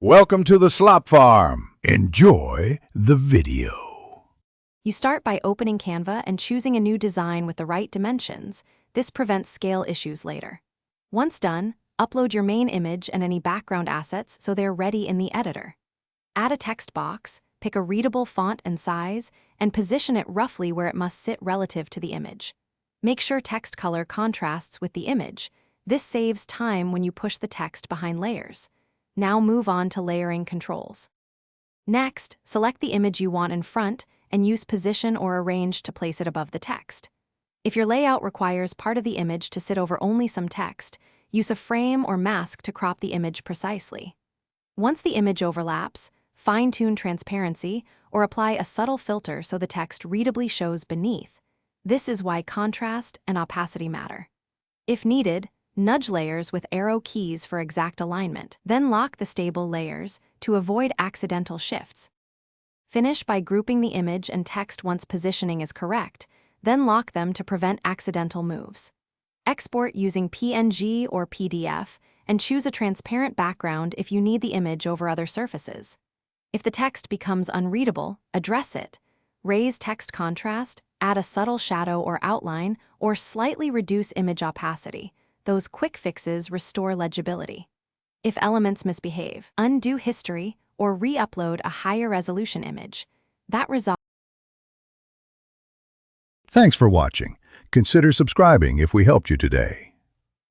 Welcome to the Slop Farm. Enjoy the video. You start by opening Canva and choosing a new design with the right dimensions. This prevents scale issues later. Once done, upload your main image and any background assets so they're ready in the editor. Add a text box, pick a readable font and size, and position it roughly where it must sit relative to the image. Make sure text color contrasts with the image. This saves time when you push the text behind layers. Now move on to layering controls. Next, select the image you want in front and use position or arrange to place it above the text. If your layout requires part of the image to sit over only some text, use a frame or mask to crop the image precisely. Once the image overlaps, fine-tune transparency or apply a subtle filter so the text readably shows beneath. This is why contrast and opacity matter. If needed, nudge layers with arrow keys for exact alignment, then lock the stable layers to avoid accidental shifts. Finish by grouping the image and text once positioning is correct, then lock them to prevent accidental moves. Export using PNG or PDF and choose a transparent background if you need the image over other surfaces. If the text becomes unreadable, address it. Raise text contrast, add a subtle shadow or outline, or slightly reduce image opacity. Those quick fixes restore legibility. If elements misbehave, undo history or re-upload a higher resolution image. That resolves. Thanks for watching. Consider subscribing if we helped you today.